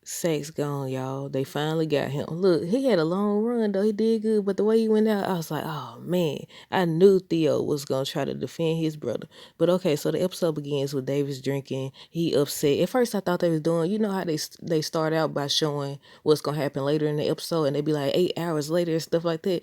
Sax gone, y'all. They finally got him. Look, he had a long run though. He did good, but the way he went out, I was like, oh man. I knew Theo was gonna try to defend his brother. But okay, so the episode begins with Davis drinking. He upset. At first, I thought they was doing. You know how they start out by showing what's gonna happen later in the episode, and they be like 8 hours later and stuff like that.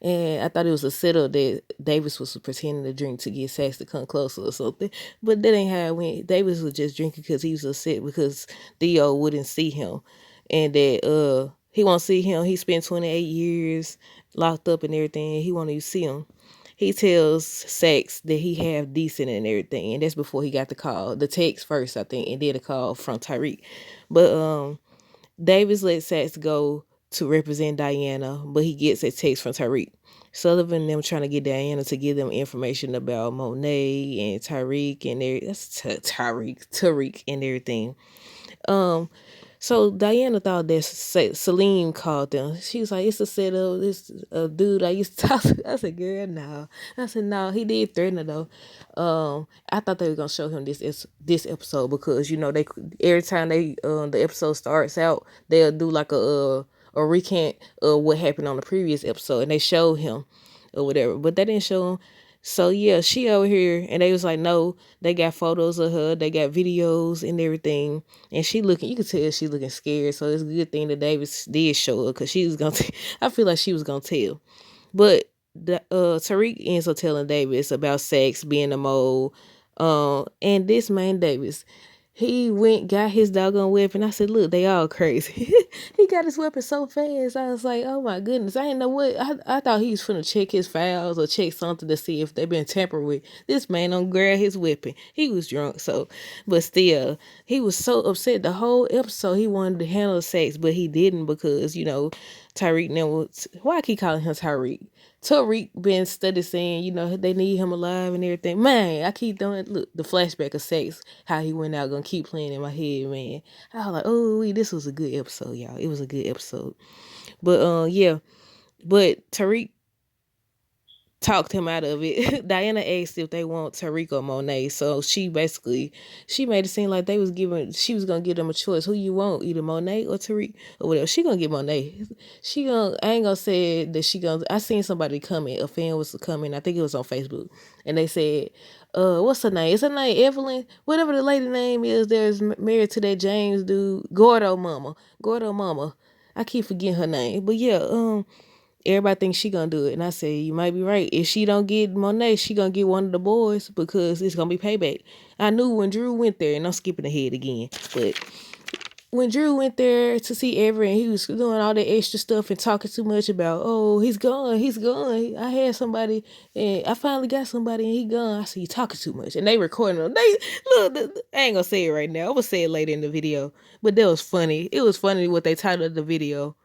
And I thought it was a setup that Davis was pretending to drink to get Sax to come closer or something. But that ain't how it went. Davis was just drinking because he was upset because Theo wouldn't see him, and that he won't see him. He spent 28 years locked up and everything. He won't even see him. He tells Sax that he have decent and everything, and that's before he got the call, the text first, I think, and then the call from Tyreek. But Davis lets Sax go to represent Diana, but he gets a text from Tyreek. Sullivan and them trying to get Diana to give them information about Monet and Tyreek and that's Tariq and everything. Um, so Diana thought that Salim called them. She was like, "It's a setup. This dude I used to talk to." I said, "Girl, no." I said, "No." He did threaten her though. I thought they were gonna show him this episode because you know they every time the episode starts out they'll do like a recant of what happened on the previous episode and they show him or whatever, but they didn't show him. So yeah, she over here, and they was like, no, they got photos of her, they got videos and everything, and she looking. You could tell she looking scared. So it's a good thing that Davis did show her because she was gonna. I feel like she was gonna tell, but the Tariq ends up telling Davis about Sax being a mole, and this man Davis. He went, got his doggone weapon. I said, look, they all crazy. He got his weapon so fast. I was like, oh my goodness. I didn't know what. I thought he was finna check his files or check something to see if they been tampered with. This man don't grab his weapon. He was drunk, so. But still, he was so upset the whole episode. He wanted to handle sex, but he didn't because, Tyreek never. Why I keep calling him Tyreek? Tariq been study saying, they need him alive and everything. Man, I keep doing look the flashback of sex, how he went out gonna keep playing in my head, man. I was like, oh, this was a good episode, y'all. It was a good episode. But yeah. But Tariq talked him out of it. Diana asked if they want Tariq or Monet. So she made it seem like she was gonna give them a choice. Who you want, either Monet or Tariq or whatever. She gonna get Monet. I ain't gonna say that I seen somebody comment, a fan was coming, I think it was on Facebook, and they said, what's her name? Is her name Evelyn? Whatever the lady name is, there's married to that James dude, Gordo Mama. Gordo Mama. I keep forgetting her name. But yeah, everybody thinks she gonna do it. And I say, you might be right. If she don't get Monet, she gonna get one of the boys because it's gonna be payback. I knew when Drew went there, and I'm skipping ahead again, but when Drew went there to see Everett and he was doing all that extra stuff and talking too much about, oh, he's gone, he's gone. I had somebody and I finally got somebody and he gone. I said, you talking too much. And they recording them. I ain't gonna say it right now. I'm gonna say it later in the video. But that was funny. It was funny what they titled the video.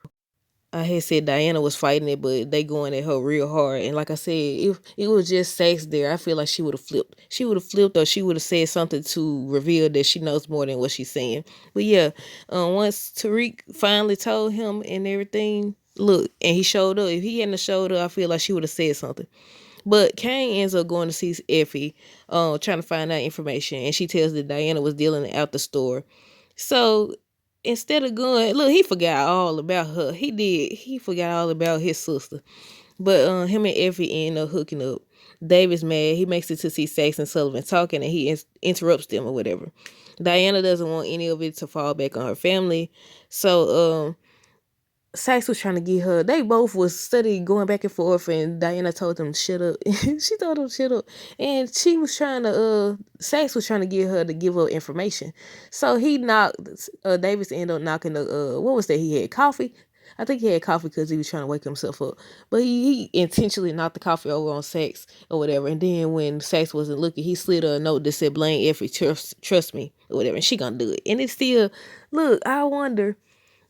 I had said Diana was fighting it, but they going at her real hard. And like I said, if it was just Sax there, I feel like she would have flipped. She would have flipped, or she would have said something to reveal that she knows more than what she's saying. But yeah, once Tariq finally told him and everything, look, and he showed up. If he hadn't showed up, I feel like she would have said something. But Kane ends up going to see Effie, trying to find out information, and she tells that Diana was dealing out the store. So instead of going, look, he forgot all about her. He did. He forgot all about his sister. But him and Effie end up hooking up. David's mad. He makes it to see Sax and Sullivan talking, and he interrupts them or whatever. Diana doesn't want any of it to fall back on her family. So Sax was trying to get her. They both was steady going back and forth, and Diana told them shut up. She told them shut up, and she was trying to. Sax was trying to get her to give up information. So he knocked. Davis ended up knocking the. What was that? He had coffee. I think he had coffee because he was trying to wake himself up. But he intentionally knocked the coffee over on Sax or whatever. And then when Sax wasn't looking, he slid her a note that said, "Blame Effie, trust me," or whatever. And she gonna do it. And it's still, look. I wonder.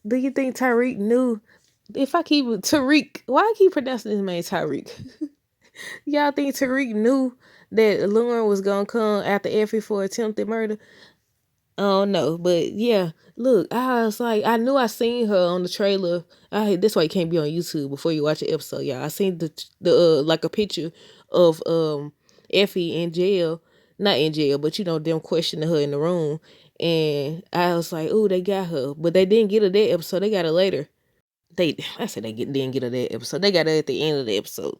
Do you think Tyreek knew? If I keep Tariq, why I keep pronouncing his name Tyreek? Y'all think Tariq knew that Lauren was gonna come after Effie for attempted murder? Oh no, but yeah, look, I was like, I knew I seen her on the trailer. That's why you can't be on YouTube before you watch the episode, y'all. I seen the like a picture of Effie in jail, not in jail, but them questioning her in the room, And I was like, "Ooh, they got her," but they didn't get her that episode. They got her later. I said didn't get her that episode. They got her at the end of the episode.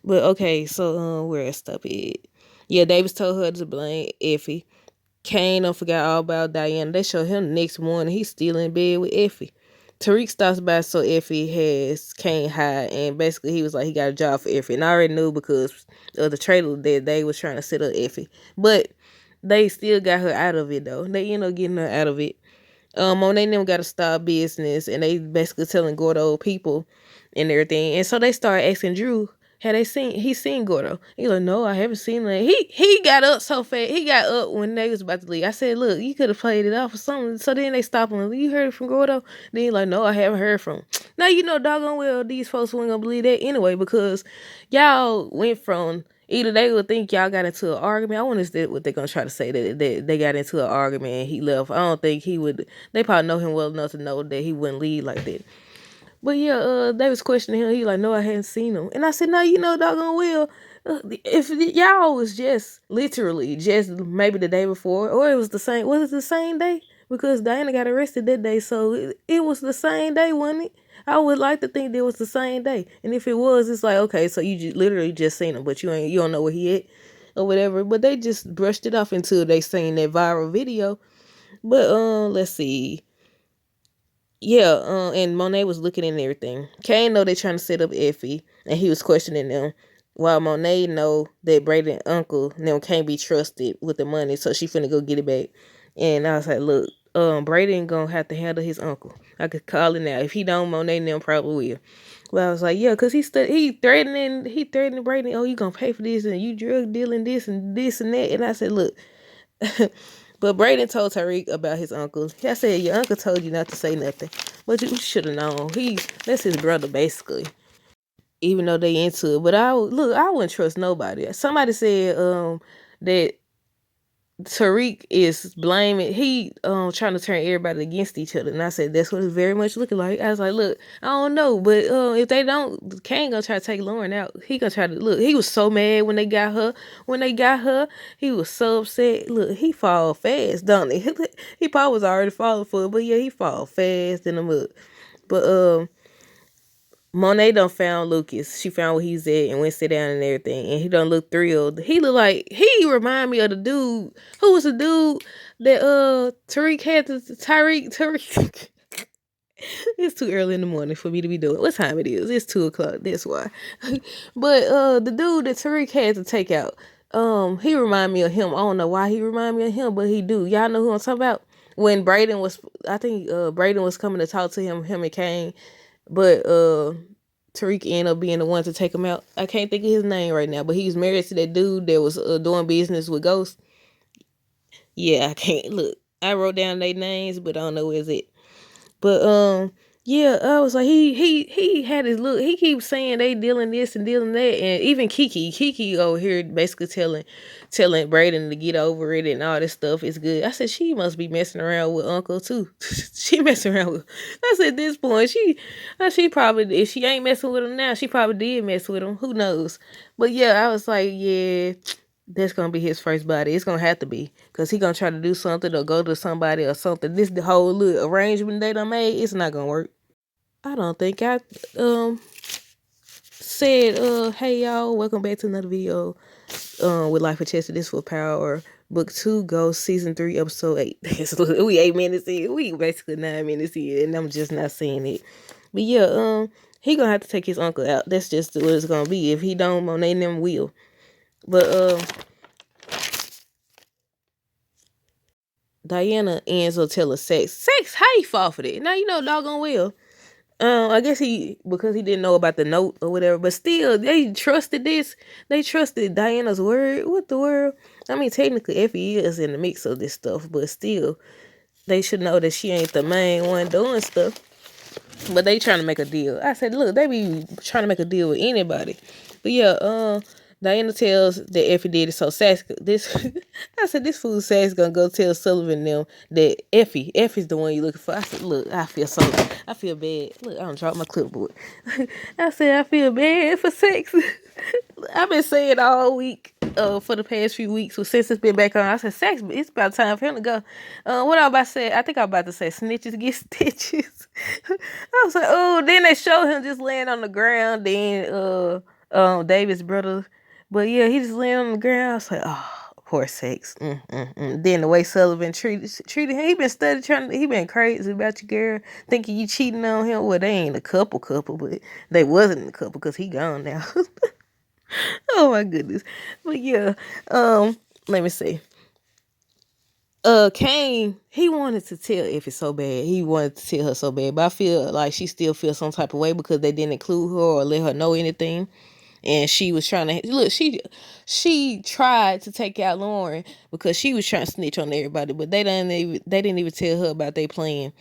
But okay, so where I stop it? Yeah, Davis told her to blame Effie. Kane don't forget all about Diana. They show him the next morning. He's still in bed with Effie. Tariq stops by so Effie has Kane high, and basically he was like he got a job for Effie. And I already knew because of the trailer that they was trying to set up Effie. But they still got her out of it though. They end up getting her out of it. Monet and them got to start business, and they basically telling Gordo people and everything. And so they start asking Drew, had he seen Gordo? He like, no, I haven't seen him. He got up so fast. He got up when they was about to leave. I said, look, you could have played it off or something. So then they stopped him. You heard it from Gordo? Then he like, no, I haven't heard from him. Now you know doggone well these folks weren't gonna believe that anyway, because y'all went from either they would think y'all got into an argument. I wonder what they're gonna try to say, that they got into an argument and he left. I don't think he would. They probably know him well enough to know that he wouldn't leave like that. But yeah, they was questioning him. He like, no, I hadn't seen him. And I said, no, you know doggone well, if y'all was just literally just maybe the day before, or it was the same day? Because Diana got arrested that day, so it was the same day, wasn't it? I would like to think that it was the same day. And if it was, it's like, okay, so you literally just seen him, but you don't know where he at or whatever. But they just brushed it off until they seen that viral video. But let's see. Yeah, and Monet was looking and everything. Kane know they trying to set up Effie, and he was questioning them. While Monet know that Brayden uncle them can't be trusted with the money, so she finna go get it back. And I was like, look, Brayden gonna have to handle his uncle. I could call it now. If he don't, Monet and them probably will. Well, I was like, yeah, cause he threatening Brayden. Oh, you gonna pay for this, and you drug dealing this and that. And I said, look. But Brayden told Tariq about his uncle. I said, your uncle told you not to say nothing. But you should have known. That's his brother, basically. Even though they into it. But I wouldn't trust nobody. Somebody said that Tariq is blaming, trying to turn everybody against each other. And I said, that's what it's very much looking like. I was like, look, I don't know, but if they don't, Kane gonna try to take Lauren out. He gonna try to, look, he was so mad when they got her. He was so upset. Look, he fall fast, don't he? He probably was already falling for it, but yeah, he fall fast in the mud. But Monet done found Lucas. She found where he's at and went sit down and everything. And he done look thrilled. He remind me of the dude. Who was the dude that Tariq had to Tariq It's too early in the morning for me to be doing. What time it is? It's 2:00. That's why. But the dude that Tariq had to take out, he remind me of him. I don't know why he remind me of him, but he do. Y'all know who I'm talking about? When Brayden was, I think Brayden was coming to talk to him and Kane. But Tariq ended up being the one to take him out. I can't think of his name right now, but he was married to that dude that was doing business with Ghost. Yeah, I can't look. I wrote down their names, but I don't know where's it. But yeah, I was like he had his look. He keeps saying they dealing this and dealing that, and even Kiki over here basically telling Brayden to get over it and all this stuff is good. I said she must be messing around with Uncle too. She messing around with. I said at this point she probably, if she ain't messing with him now, she probably did mess with him. Who knows? But yeah, I was like, yeah. That's gonna be his first body. It's gonna have to be, cause he gonna try to do something or go to somebody or something. This the whole little arrangement they done made. It's not gonna work. I don't think I said hey y'all, welcome back to another video with Life of Chester. This for Power Book 2 Ghost Season 3 Episode 8. We 8 minutes in. We basically 9 minutes in, and I'm just not seeing it. But yeah, he gonna have to take his uncle out. That's just what it's gonna be. If he don't, Monet and them will. But Diana ends up telling Sex, how he fall for that? Now you know doggone well. I guess because he didn't know about the note or whatever, but still they trusted this. They trusted Diana's word. What the world? I mean, technically Effie is in the mix of this stuff, but still they should know that she ain't the main one doing stuff. But they trying to make a deal. I said, look, they be trying to make a deal with anybody. But yeah, Diana tells that Effie did it, so Sax, I said, this fool Sax gonna go tell Sullivan them that Effie's the one you looking for. I said, look, I feel bad. Look, I don't drop my clipboard. I said, I feel bad for Sax. I've been saying all week. for the past few weeks. Since it's been back on, I said, Sax, it's about time for him to go. What I about to say? I think I'm about to say snitches get stitches. I was like, oh, then they show him just laying on the ground. Then David's brother, but yeah, he just laying on the ground. I was like, oh. Poor Sex. Then the way Sullivan treated him, he been crazy about you, girl, thinking you cheating on him. Well, they ain't a couple, but they wasn't a couple because he gone now. Oh my goodness. But yeah, let me see. Kane, he wanted to tell Effie so bad. He wanted to tell her so bad, but I feel like she still feels some type of way because they didn't include her or let her know anything. And she was trying to look. She tried to take out Lauren because she was trying to snitch on everybody, but they didn't even tell her about their plan.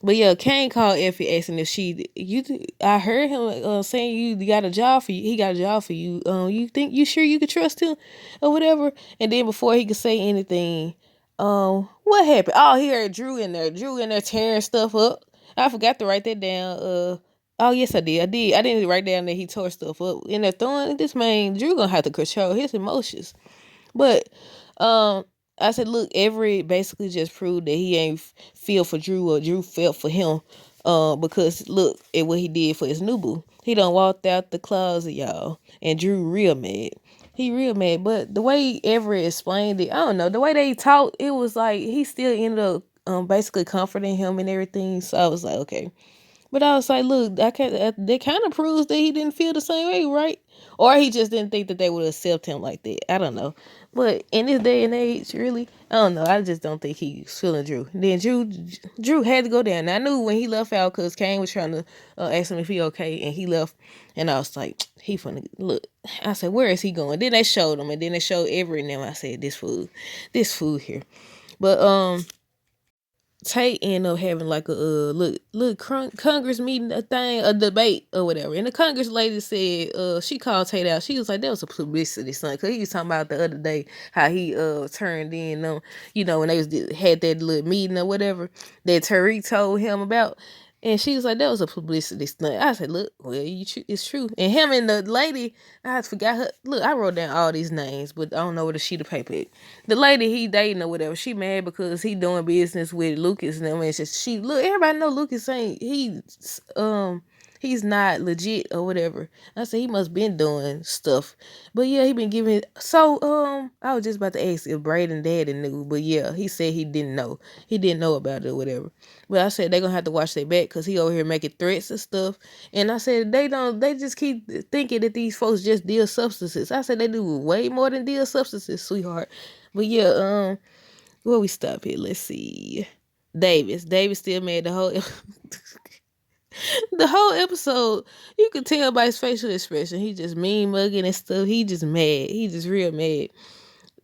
But yeah, Kane called Effie asking if I heard him saying you got a job for you. He got a job for you. You sure you could trust him or whatever? And then before he could say anything, what happened? Oh, he heard Drew in there. Drew in there tearing stuff up. I forgot to write that down. Oh yes, I did. I didn't write down that he tore stuff up. In there throwing this man, Drew gonna have to control his emotions. But I said, look, Everett basically just proved that he ain't feel for Drew or Drew felt for him. Because look at what he did for his new boo. He done walked out the closet, y'all, and Drew real mad. He real mad. But the way Everett explained it, I don't know. The way they talked, it was like he still ended up basically comforting him and everything. So I was like, okay. But I was like, look, that kind of proves that he didn't feel the same way, right? Or he just didn't think that they would accept him like that. I don't know. But in this day and age, really, I don't know. I just don't think he's feeling Drew. Then Drew had to go down. And I knew when he left out because Kane was trying to ask him if he okay, and he left. And I was like, he finna look. I said, where is he going? Then they showed him, and then they showed Everett and them. I said, this food here. But Tate ended up having like a little Congress meeting, a debate or whatever. And the Congress lady said, she called Tate out. She was like, that was a publicity stunt. Cause he was talking about the other day how he turned in when they had that little meeting or whatever that Tariq told him about. And she was like, that was a publicity stunt. I said, look, well, it's true. And him and the lady, I forgot her. Look, I wrote down all these names, but I don't know where the sheet of paper is. The lady he dating or whatever, she mad because he doing business with Lucas and them. And look, everybody know Lucas ain't, he's not legit or whatever. I said he must been doing stuff. But yeah, he been giving it. So, I was just about to ask if Braden daddy knew, but yeah, he said he didn't know. He didn't know about it or whatever. But I said they gonna have to watch their back because he over here making threats and stuff. And I said they just keep thinking that these folks just deal substances. I said they do way more than deal substances, sweetheart. But yeah, where we stop here? Let's see. Davis still mad the whole the whole episode. You could tell by his facial expression. He just mean mugging and stuff. He just mad. He just real mad.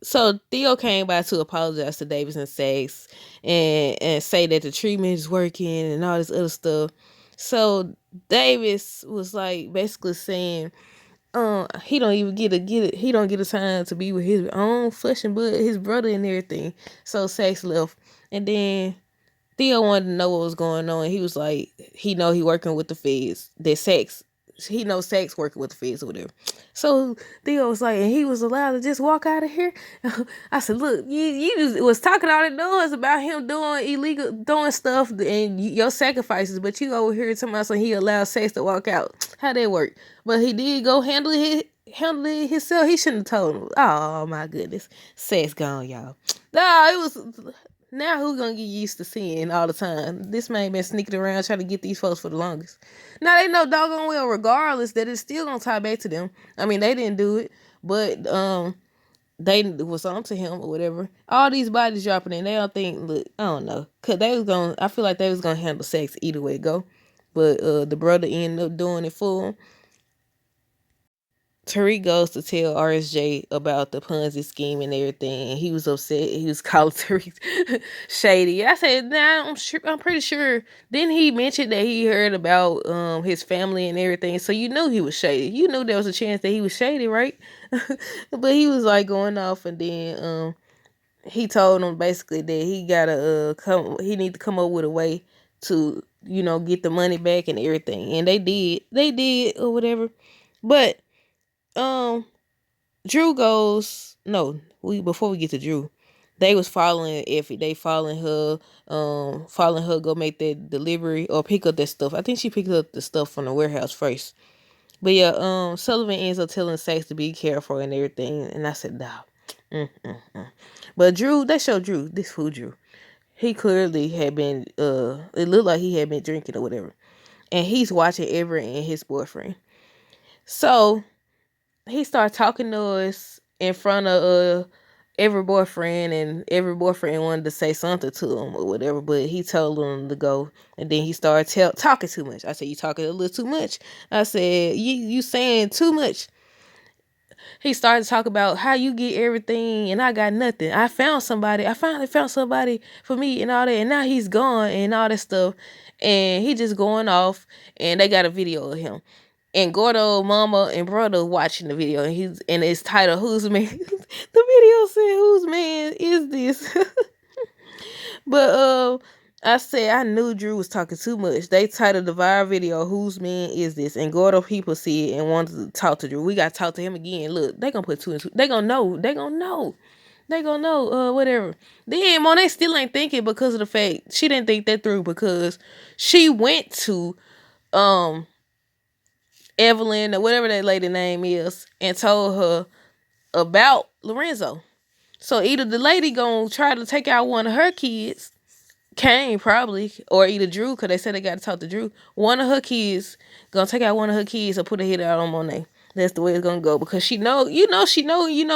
So Theo came by to apologize to Davis and Sax and say that the treatment is working and all this other stuff. So Davis was like basically saying, he don't even he don't get a time to be with his own flesh and blood, his brother and everything. So Sax left, and then Theo wanted to know what was going on. He was like, he know he working with the feds. He knows Sax working with the feds or whatever. So Theo was like, and he was allowed to just walk out of here. I said, look, you just was talking all the noise about him doing illegal, doing stuff and your sacrifices, but you over here talking about so he allowed Sax to walk out. How that work? But he did go handle it himself. He shouldn't have told him. Oh my goodness, Sax gone, y'all. No, it was. Now who gonna get used to seeing all the time? This man been sneaking around trying to get these folks for the longest. Now they know doggone well, regardless, that it's still gonna tie back to them. I mean, they didn't do it, but they was on to him or whatever. All these bodies dropping in, they don't think. Look, I don't know, cause they was gonna. I feel like they was gonna handle Sex either way it go, but the brother ended up doing it for him. Tariq goes to tell RSJ about the Ponzi scheme and everything, and he was upset. He was calling Tariq shady. I said, "Nah, I'm pretty sure." Then he mentioned that he heard about his family and everything, so you knew he was shady. You knew there was a chance that he was shady, right? But he was like going off, and then he told him basically that he gotta come. He need to come up with a way to get the money back and everything, and they did or whatever, but. Drew goes, no, before we get to Drew, they was following Effie. They following her go make that delivery or pick up that stuff. I think she picked up the stuff from the warehouse first. But yeah, Sullivan ends up telling Sax to be careful and everything, and I said, "Nah." But Drew, they showed Drew, this fool Drew. He clearly had been, it looked like he had been drinking or whatever, and he's watching Everett and his boyfriend. So he started talking to us in front of every boyfriend, and every boyfriend wanted to say something to him or whatever, but he told them to go. And then he started talking too much. I said, "You talking a little too much." I said, you saying too much." He started to talk about how you get everything and I got nothing. I finally found somebody for me and all that, and now he's gone and all that stuff. And he just going off, and they got a video of him. And Gordo, mama, and brother watching the video, and it's titled "Whose Man." The video said, "Whose man is this?" But I said I knew Drew was talking too much. They titled the viral video "Whose Man Is This?" and Gordo people see it and wanted to talk to Drew. We got to talk to him again. Look, they gonna put two and two. They gonna know. They gonna know. They gonna know. Whatever. Then Monet still ain't thinking because of the fact she didn't think that through, because she went to Evelyn or whatever that lady name is and told her about Lorenzo. So either the lady gonna try to take out one of her kids, Kane probably, or either Drew, because they said they got to talk to Drew. One of her kids gonna take out one of her kids or put a hit out on Monet. That's the way it's gonna go, because she know,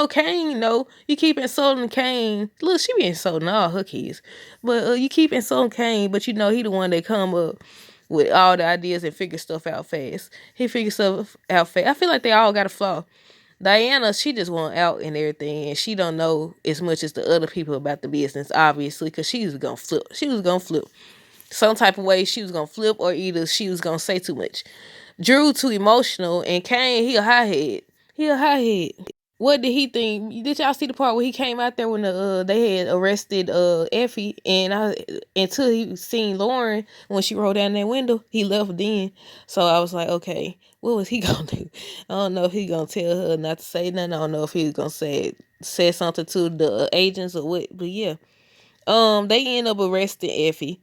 Kane know. You keep insulting Kane. Look, she be insulting all her kids, but you keep insulting Kane, but he the one that come up with all the ideas and figure stuff out fast. He figures stuff out fast. I feel like they all got a flaw. Diana, she just want out and everything, and she don't know as much as the other people about the business, obviously, because she was gonna flip. She was gonna flip. Some type of way she was gonna flip, or either she was gonna say too much. Drew too emotional, and Kane, he a hothead. He a hothead. What did he think? Did y'all see the part where he came out there when they had arrested Effie, and until he seen Lauren when she rolled down that window, he left then. So I was like, okay, what was he gonna do? I don't know if he gonna tell her not to say nothing. I don't know if he was gonna say something to the agents or what. But yeah, they end up arresting Effie,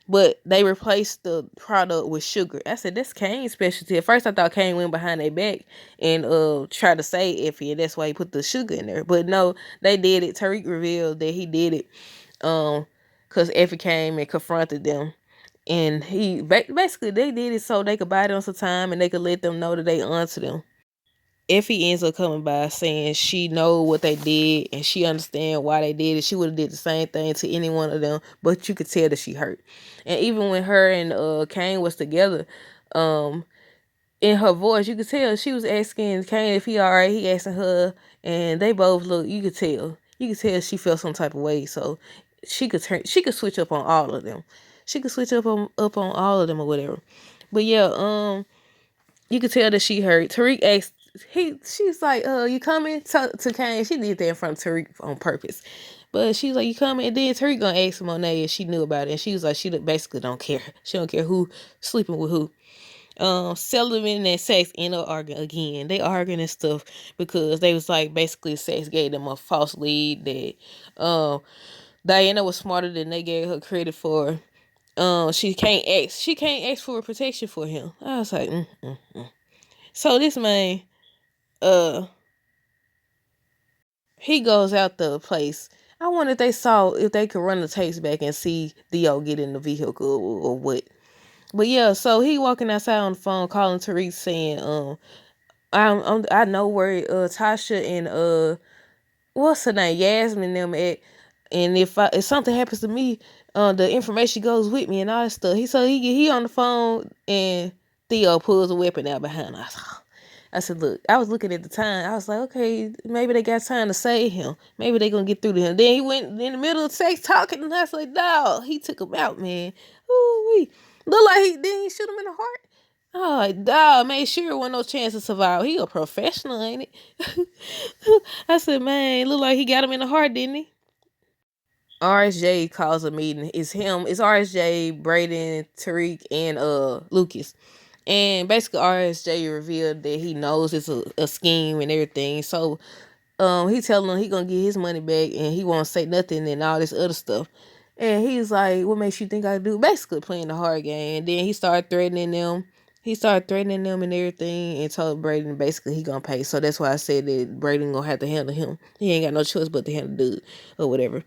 but they replaced the product with sugar. I said, that's Kane's specialty. At first I thought Kane went behind their back and tried to save Effie, and that's why he put the sugar in there. But no, they did it. Tariq revealed that he did it because Effie came and confronted them. And he basically, they did it so they could buy them some time and they could let them know that they onto them. Effie ends up coming by saying she know what they did and she understand why they did it. She would have did the same thing to any one of them, but you could tell that she hurt. And even when her and Kane was together, in her voice, you could tell she was asking Kane if he alright. He asking her, and they both look. You could tell. You could tell she felt some type of way. So she could switch up on all of them. She could switch up on all of them or whatever. But yeah, you could tell that she hurt. Tariq asked. She's like, you coming to Kane? She did that in front of Tariq on purpose. But she was like, you coming? And then Tariq gonna ask Monet if she knew about it. And she was like, she basically don't care. She don't care who sleeping with who. Sullivan and Sax end up arguing again. They arguing and stuff because they was like, basically Sax gave them a false lead that Diana was smarter than they gave her credit for. She can't ask for protection for him. I was like, So this man, he goes out the place. I wonder if they could run the tapes back and see Theo get in the vehicle or what. But yeah, so he walking outside on the phone calling Tariq saying, I know where Tasha and what's her name, Yasmin and them at, and if something happens to me, the information goes with me and all that stuff. He on the phone and Theo pulls a weapon out behind us. I said, look, I was looking at the time. I was like, okay, maybe they got time to save him. Maybe they gonna get through to him. Then he went in the middle of sex talking, and I was like, dog, he took him out, man. Ooh, look like he shoot him in the heart. Oh, dog, made sure there wasn't no chance to survive. He a professional, ain't it? I said, man, look like he got him in the heart, didn't he? RSJ calls a meeting. It's him. It's RSJ, Braden, Tariq, and Lucas. And basically RSJ revealed that he knows it's a scheme and everything. So he telling him he gonna get his money back and he won't say nothing and all this other stuff. And he's like, what makes you think I do? Basically playing the hard game. And then he started threatening them. He started threatening them and everything and told Brayden basically he gonna pay. So that's why I said that Brayden gonna have to handle him. He ain't got no choice but to handle dude or whatever.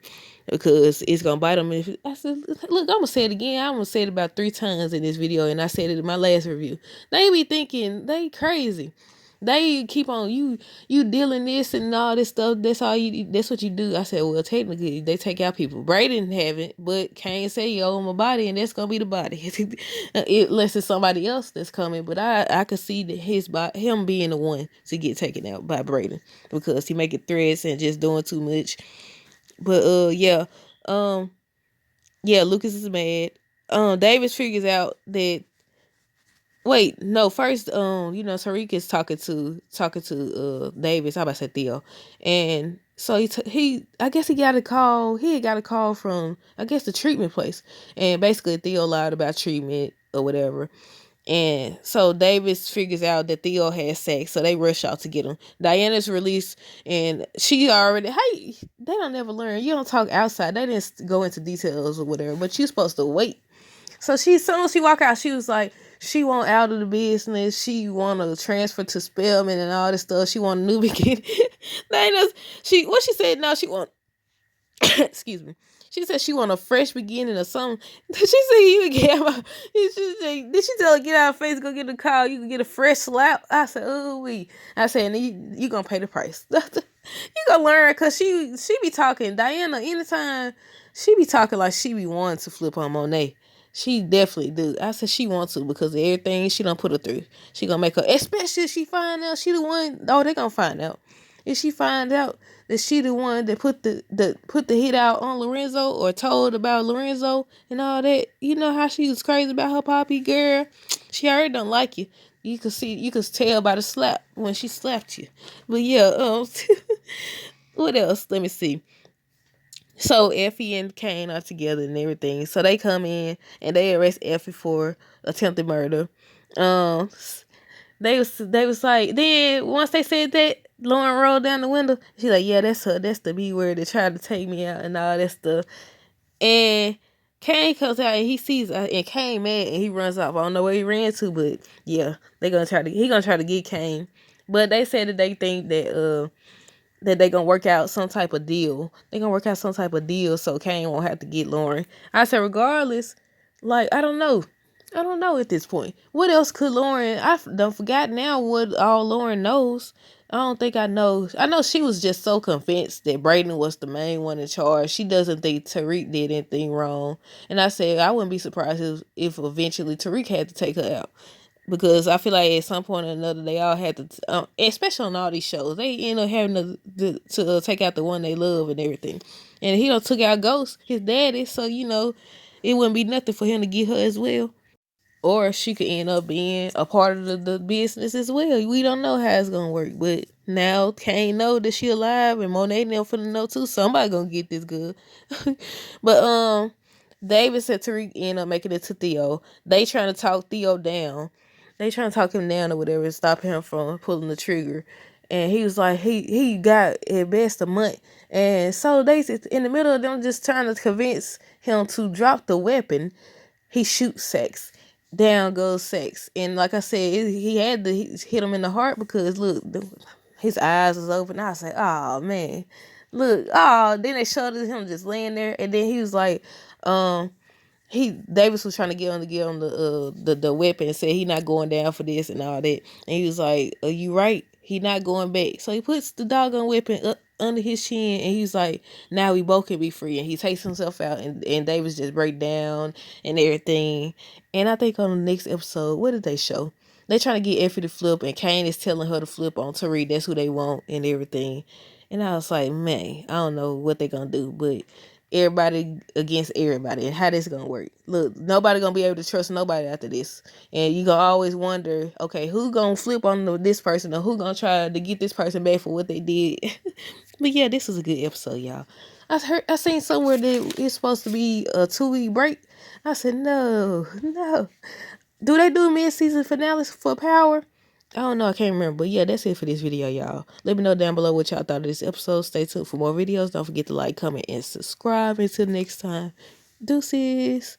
Because it's gonna bite him. I said, look, I'm gonna say it again. I'm gonna say it about 3 times in this video, and I said it in my last review. They be thinking they crazy. They keep on you dealing this and all this stuff. That's all you. That's what you do. I said, well, technically they take out people. Brayden haven't, but Kane say you owe him a body, and that's gonna be the body, unless it's somebody else that's coming. But I could see that him being the one to get taken out by Brayden because he making threats and just doing too much. But yeah, Lucas is mad. Davis figures out that. Wait, no. First, Tariq is talking to Davis. How about to say Theo? And so I guess he got a call. He had got a call from I guess the treatment place, and basically Theo lied about treatment or whatever. And so Davis figures out that Theo has sex, so they rush out to get him. Diana's released, and she already, hey, they don't never learn. You don't talk outside. They didn't go into details or whatever, but you're supposed to wait. So as soon as she walk out, she was like, she want out of the business. She want to transfer to Spelman and all this stuff. She want a new beginning. What she said? No, she want. Excuse me. She said she want a fresh beginning or something. She said you would get out. Did she tell her get out of face, go get a call, you can get a fresh slap? I said, oh we. I said, you gonna pay the price. You gonna learn because she be talking. Diana, anytime she be talking like she be wanting to flip on Monet. She definitely do. I said she wants to because of everything she done put her through. She gonna make her, especially if she find out she the one. Oh, they gonna find out. If she find out that she the one that put the hit out on Lorenzo or told about Lorenzo and all that, you know how she was crazy about her poppy girl. She already don't like you. You could tell by the slap when she slapped you. But yeah, what else? Let me see. So Effie and Kane are together and everything. So they come in and they arrest Effie for attempted murder. Um, they was like, then once they said that, Lauren rolled down the window. She's like, yeah, that's her. That's the B word that tried to take me out and all that stuff. And Kane comes out and he sees and Kane mad and he runs off. I don't know where he ran to, but yeah, he gonna try to get Kane. But they said that they think that they gonna work out some type of deal. They gonna work out some type of deal so Kane won't have to get Lauren. I said regardless, like I don't know at this point. What else could Lauren? I done forgot now what all Lauren knows. I don't think I know. I know she was just so convinced that Brayden was the main one in charge. She doesn't think Tariq did anything wrong. And I said I wouldn't be surprised if eventually Tariq had to take her out. Because I feel like at some point or another they all had to, especially on all these shows, they end up having to take out the one they love and everything. And he done took out Ghost, his daddy, so it wouldn't be nothing for him to get her as well. Or she could end up being a part of the business as well. We don't know how it's gonna work, but now Kane know that she alive, and Monet and them finna know too. Somebody gonna get this good. But David said Tariq end up making it to Theo. They trying to talk Theo down. They trying to talk him down or whatever, stop him from pulling the trigger. And he was like, he got at best a month. And so they in the middle of them just trying to convince him to drop the weapon. He shoots Sex. Down goes Sex. And like I said, he had to hit him in the heart because look, his eyes was open. I was like, oh man, look, oh. Then they showed him just laying there, and then he was like, Davis was trying to get on the weapon and said he not going down for this and all that. And he was like, are you right? He not going back. So he puts the doggone weapon up under his chin and he's like, now we both can be free. And he takes himself out and Davis just break down and everything. And I think on the next episode, what did they show? They trying to get Effie to flip and Kane is telling her to flip on Tariq. That's who they want and everything. And I was like, man, I don't know what they gonna do, but everybody against everybody and how this gonna work. Look, nobody gonna be able to trust nobody after this, and you gonna always wonder, okay, who gonna flip on this person or who gonna try to get this person back for what they did. But yeah, this was a good episode, y'all. I seen somewhere that it's supposed to be a 2-week break. I said no. Do they do mid-season finales for Power? I don't know, I can't remember. But yeah, that's it for this video, y'all. Let me know down below what y'all thought of this episode. Stay tuned for more videos. Don't forget to like, comment, and subscribe. Until next time, deuces.